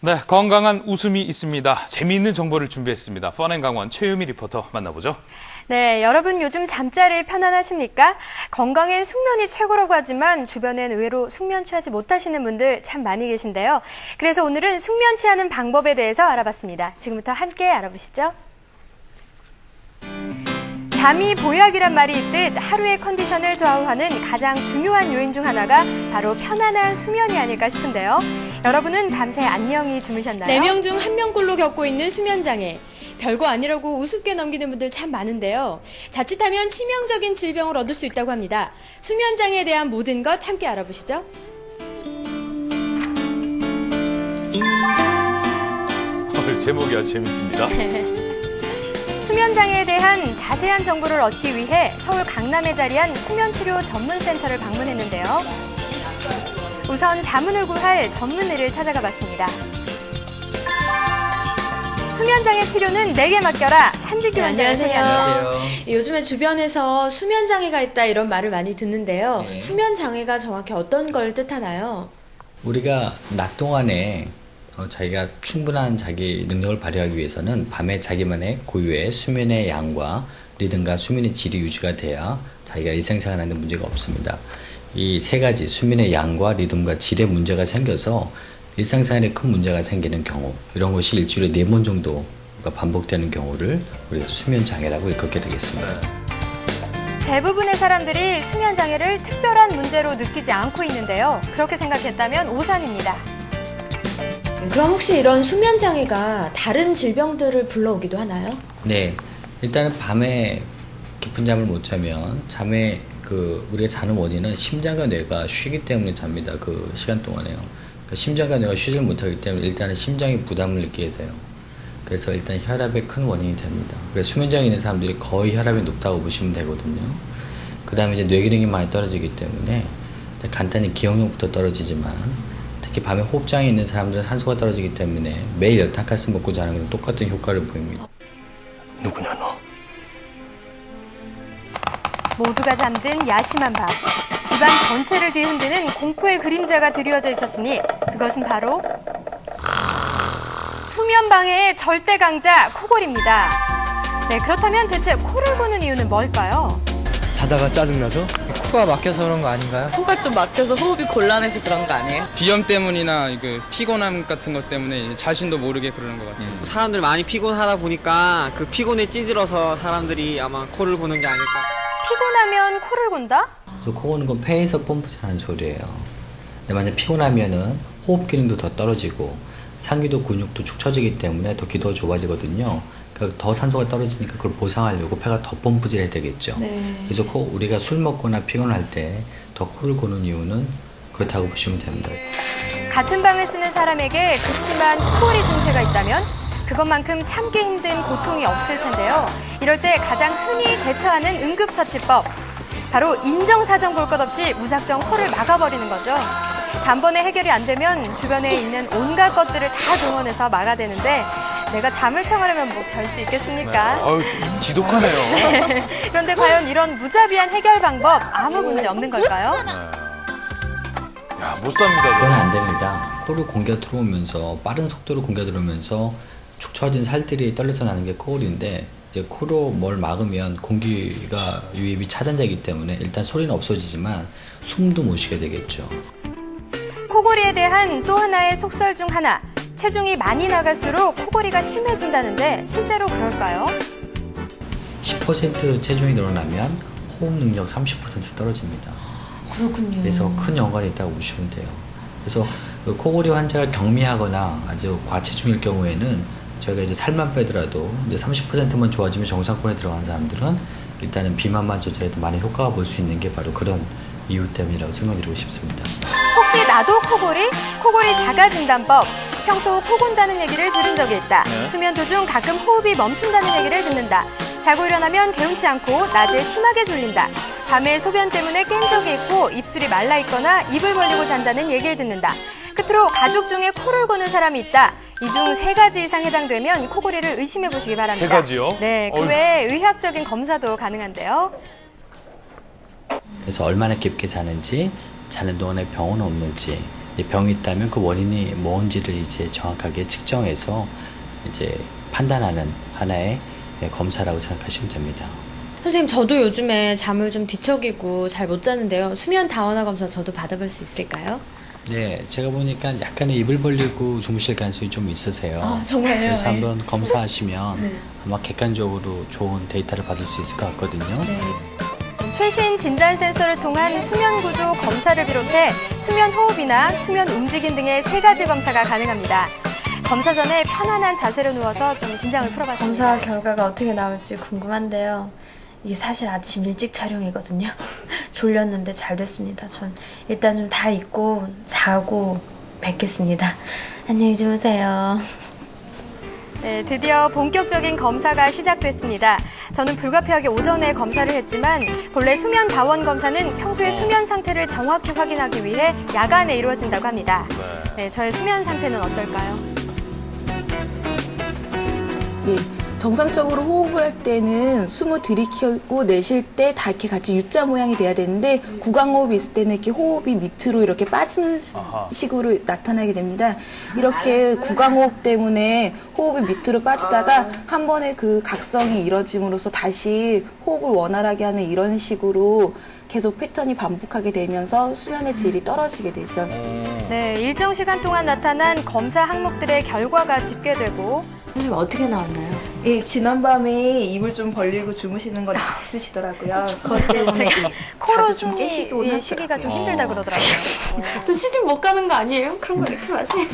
네, 건강한 웃음이 있습니다. 재미있는 정보를 준비했습니다. 펀앤강원 최유미 리포터 만나보죠. 네, 여러분 요즘 잠자리 편안하십니까? 건강엔 숙면이 최고라고 하지만 주변엔 의외로 숙면 취하지 못하시는 분들 참 많이 계신데요. 그래서 오늘은 숙면 취하는 방법에 대해서 알아봤습니다. 지금부터 함께 알아보시죠. 잠이 보약이란 말이 있듯 하루의 컨디션을 좌우하는 가장 중요한 요인 중 하나가 바로 편안한 수면이 아닐까 싶은데요. 여러분은 밤새 안녕히 주무셨나요? 4명 중 1명꼴로 겪고 있는 수면장애. 별거 아니라고 우습게 넘기는 분들 참 많은데요. 자칫하면 치명적인 질병을 얻을 수 있다고 합니다. 수면장애에 대한 모든 것 함께 알아보시죠. 제목이 아주 재밌습니다. 수면장애에 대한 자세한 정보를 얻기 위해 서울 강남에 자리한 수면치료 전문센터를 방문했는데요. 우선 자문을 구할 전문의를 찾아가 봤습니다. 수면장애 치료는 내게 맡겨라. 한지규 원장님. 안녕하세요. 요즘에 주변에서 수면장애가 있다 이런 말을 많이 듣는데요. 네. 수면장애가 정확히 어떤 걸 뜻하나요? 우리가 낮 동안에 자기가 충분한 자기 능력을 발휘하기 위해서는 밤에 자기만의 고유의 수면의 양과 리듬과 수면의 질이 유지가 돼야 자기가 일상생활하는 데 문제가 없습니다. 이 세 가지 수면의 양과 리듬과 질에 문제가 생겨서 일상생활에 큰 문제가 생기는 경우, 이런 것이 일주일에 4번 정도가 반복되는 경우를 우리가 수면장애라고 일컫게 되겠습니다. 대부분의 사람들이 수면장애를 특별한 문제로 느끼지 않고 있는데요. 그렇게 생각했다면 오산입니다. 그럼 혹시 이런 수면장애가 다른 질병들을 불러오기도 하나요? 네, 일단은 밤에 깊은 잠을 못 자면 우리가 자는 원인은 심장과 뇌가 쉬기 때문에 잡니다. 그 시간 동안에요. 그러니까 심장과 뇌가 쉬질 못하기 때문에 일단은 심장이 부담을 느끼게 돼요. 그래서 일단 혈압의 큰 원인이 됩니다. 그래서 수면장애 있는 사람들이 거의 혈압이 높다고 보시면 되거든요. 그 다음에 이제 뇌 기능이 많이 떨어지기 때문에 간단히 기억력부터 떨어지지만 특히 밤에 호흡장애 있는 사람들은 산소가 떨어지기 때문에 매일 열탕가스 먹고 자는 거랑 똑같은 효과를 보입니다. 누구냐 너? 모두가 잠든 야심한 밤. 집안 전체를 뒤흔드는 공포의 그림자가 드리워져 있었으니 그것은 바로 수면방해의 절대 강자 코골입니다. 네, 그렇다면 대체 코를 고는 이유는 뭘까요? 자다가 짜증나서? 코가 막혀서 그런 거 아닌가요? 코가 좀 막혀서 호흡이 곤란해서 그런 거 아니에요? 비염 때문이나 피곤함 같은 것 때문에 자신도 모르게 그러는 것 같아요. 사람들 많이 피곤하다 보니까 그 피곤에 찌들어서 사람들이 아마 코를 고는 게 아닐까. 피곤하면 코를 곤다? 그래서 코 고는 건 폐에서 펌프질하는 소리예요. 근데 만약 피곤하면은 호흡 기능도 더 떨어지고 상기도 근육도 축 처지기 때문에 더 기도가 좁아지거든요. 그러니까 더 산소가 떨어지니까 그걸 보상하려고 폐가 더 펌프질 해야 되겠죠. 네. 그래서 우리가 술 먹거나 피곤할 때 더 코를 고는 이유는 그렇다고 보시면 됩니다. 같은 방을 쓰는 사람에게 극심한 코골이 증세가 있다면 그것만큼 참기 힘든 고통이 없을 텐데요. 이럴 때 가장 흔히 대처하는 응급처치법. 바로 인정사정 볼 것 없이 무작정 코를 막아버리는 거죠. 단번에 해결이 안 되면 주변에 있는 온갖 것들을 다 동원해서 막아대는데 내가 잠을 청하려면 뭐 별 수 있겠습니까? 아유, 지독하네요. 그런데 과연 이런 무자비한 해결 방법 아무 문제 없는 걸까요? 야, 못 삽니다. 그건 안 됩니다. 코로 공기가 들어오면서 빠른 속도로 공기가 들어오면서 축 처진 살들이 떨려져 나는 게 코골인데 이제 코로 뭘 막으면 공기가 유입이 차단되기 때문에 일단 소리는 없어지지만 숨도 못 쉬게 되겠죠. 코골이에 대한 또 하나의 속설 중 하나. 체중이 많이 나갈수록 코골이가 심해진다는데 실제로 그럴까요? 10% 체중이 늘어나면 호흡 능력 30% 떨어집니다. 그렇군요. 그래서 큰 연관이 있다고 보시면 돼요. 그래서 그 코골이 환자가 경미하거나 아주 과체중일 경우에는 저희가 이제 살만 빼더라도 이제 30%만 좋아지면 정상권에 들어간 사람들은 일단은 비만만 조절해도 많이 효과가 볼 수 있는 게 바로 그런 이유 때문이라고 설명드리고 싶습니다. 혹시 나도 코골이? 코골이 자가진단법. 평소 코 곤다는 얘기를 들은 적이 있다. 수면 도중 가끔 호흡이 멈춘다는 얘기를 듣는다. 자고 일어나면 개운치 않고 낮에 심하게 졸린다. 밤에 소변 때문에 깬 적이 있고 입술이 말라 있거나 입을 벌리고 잔다는 얘기를 듣는다. 끝으로 가족 중에 코를 고는 사람이 있다. 이 중 3가지 이상 해당되면 코골이를 의심해 보시기 바랍니다. 3가지요? 네, 그 외에 의학적인 검사도 가능한데요. 그래서 얼마나 깊게 자는지, 자는 동안에 병은 없는지, 병이 있다면 그 원인이 뭔지를 이제 정확하게 측정해서 이제 판단하는 하나의 검사라고 생각하시면 됩니다. 선생님, 저도 요즘에 잠을 좀 뒤척이고 잘 못 자는데요. 수면 다원화 검사 저도 받아볼 수 있을까요? 네, 제가 보니까 약간의 입을 벌리고 주무실 가능성이 좀 있으세요. 아, 정말요? 그래서 네. 한번 검사하시면 네. 아마 객관적으로 좋은 데이터를 받을 수 있을 것 같거든요. 네. 최신 진단 센서를 통한 수면 구조 검사를 비롯해 수면 호흡이나 수면 움직임 등의 3가지 검사가 가능합니다. 검사 전에 편안한 자세로 누워서 좀 긴장을 풀어봤습니다. 검사 결과가 어떻게 나올지 궁금한데요. 이게 사실 아침 일찍 촬영이거든요. 졸렸는데 잘 됐습니다. 전 일단 좀 다 잊고 자고 뵙겠습니다. 안녕히 주무세요. 네, 드디어 본격적인 검사가 시작됐습니다. 저는 불가피하게 오전에 검사를 했지만 본래 수면 다원 검사는 평소의 수면 상태를 정확히 확인하기 위해 야간에 이루어진다고 합니다. 네, 저의 수면 상태는 어떨까요? 예, 정상적으로 호흡을 할 때는 숨을 들이키고 내쉴 때 다 이렇게 같이 U자 모양이 돼야 되는데 구강호흡이 있을 때는 이렇게 호흡이 밑으로 이렇게 빠지는 식으로 나타나게 됩니다. 이렇게 구강호흡 때문에 호흡이 밑으로 빠지다가 한 번에 그 각성이 이뤄짐으로써 다시 호흡을 원활하게 하는 이런 식으로 계속 패턴이 반복하게 되면서 수면의 질이 떨어지게 되죠. 네, 일정 시간 동안 나타난 검사 항목들의 결과가 집계되고 선생님 어떻게 나왔나요? 예, 지난밤에 입을 좀 벌리고 주무시는 건 있으시더라고요. 그것 때문에 코로 자주 좀 숨이 깨시곤 예, 하더라고요. 쉬기가 좀 힘들다 그러더라고요. 저 시집 못 가는 거 아니에요? 그런 거 이렇게 마세요.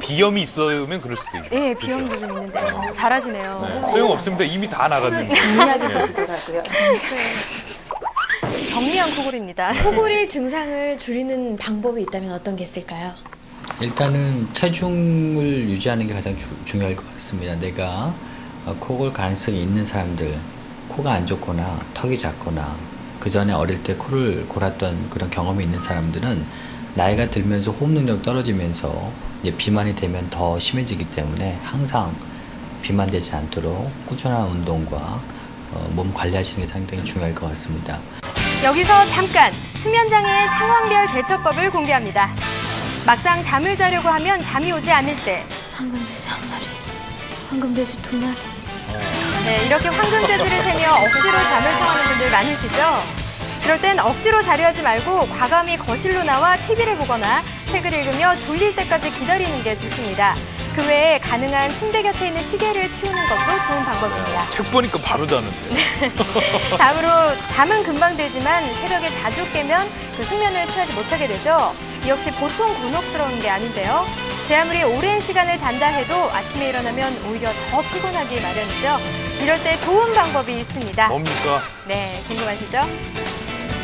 비염이 있으면 그럴 수도 있고. 예, 비염도 좀 있는데 잘하시네요. 네, 소용없습니다. 이미 다 나갔는데. 예민하게 보시더라고요. 경미한 코골이입니다. 코골이 증상을 줄이는 방법이 있다면 어떤 게 있을까요? 일단은 체중을 유지하는 게 가장 중요할 것 같습니다. 내가 코골 가능성이 있는 사람들, 코가 안 좋거나 턱이 작거나 그 전에 어릴 때 코를 골았던 그런 경험이 있는 사람들은 나이가 들면서 호흡 능력 떨어지면서 이제 비만이 되면 더 심해지기 때문에 항상 비만되지 않도록 꾸준한 운동과 몸 관리하시는 게 상당히 중요할 것 같습니다. 여기서 잠깐 수면장애의 상황별 대처법을 공개합니다. 막상 잠을 자려고 하면 잠이 오지 않을 때 황금돼지 한 마리, 황금돼지 2마리. 네, 이렇게 황금돼지를 세며 억지로 잠을 청하는 분들 많으시죠? 그럴 땐 억지로 자려 하지 말고 과감히 거실로 나와 TV를 보거나 책을 읽으며 졸릴 때까지 기다리는 게 좋습니다. 그 외에 가능한 침대 곁에 있는 시계를 치우는 것도 좋은 방법입니다. 책 보니까 바로 자는데. 다음으로 잠은 금방 들지만 새벽에 자주 깨면 그 숙면을 취하지 못하게 되죠. 이 역시 보통 곤혹스러운 게 아닌데요. 제 아무리 오랜 시간을 잔다 해도 아침에 일어나면 오히려 더 피곤하기 마련이죠. 이럴 때 좋은 방법이 있습니다. 뭡니까? 네, 궁금하시죠?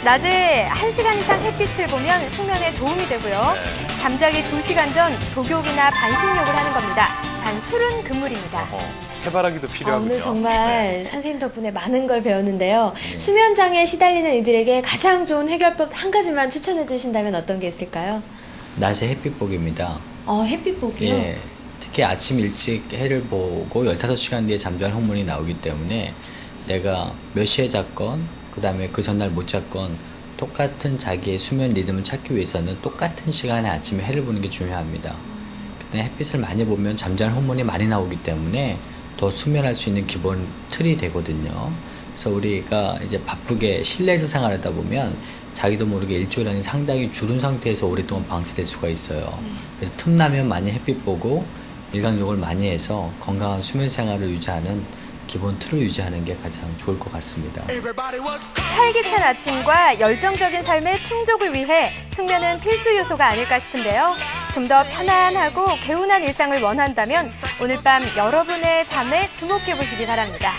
낮에 1시간 이상 햇빛을 보면 숙면에 도움이 되고요. 잠자기 2시간 전 족욕이나 반신욕을 하는 겁니다. 단 술은 금물입니다. 해바라기도 필요하군요. 오늘 정말 선생님 덕분에 많은 걸 배웠는데요. 수면 장애에 시달리는 이들에게 가장 좋은 해결법 한 가지만 추천해 주신다면 어떤 게 있을까요? 낮에 햇빛 보기입니다. 햇빛 보기요? 예, 특히 아침 일찍 해를 보고 15시간 뒤에 잠잘 호르몬이 나오기 때문에 내가 몇 시에 잤건 그 다음에 그 전날 못 잤건 똑같은 자기의 수면 리듬을 찾기 위해서는 똑같은 시간에 아침에 해를 보는 게 중요합니다. 근데 햇빛을 많이 보면 잠잘 호르몬이 많이 나오기 때문에 더 수면할 수 있는 기본 틀이 되거든요. 그래서 우리가 이제 바쁘게 실내에서 생활하다 보면 자기도 모르게 일조량이 상당히 줄은 상태에서 오랫동안 방치될 수가 있어요. 그래서 틈나면 많이 햇빛 보고 일광욕을 많이 해서 건강한 수면 생활을 유지하는 기본 틀을 유지하는 게 가장 좋을 것 같습니다. 활기찬 아침과 열정적인 삶의 충족을 위해 숙면은 필수 요소가 아닐까 싶은데요. 좀 더 편안하고 개운한 일상을 원한다면 오늘 밤 여러분의 잠에 주목해 보시기 바랍니다.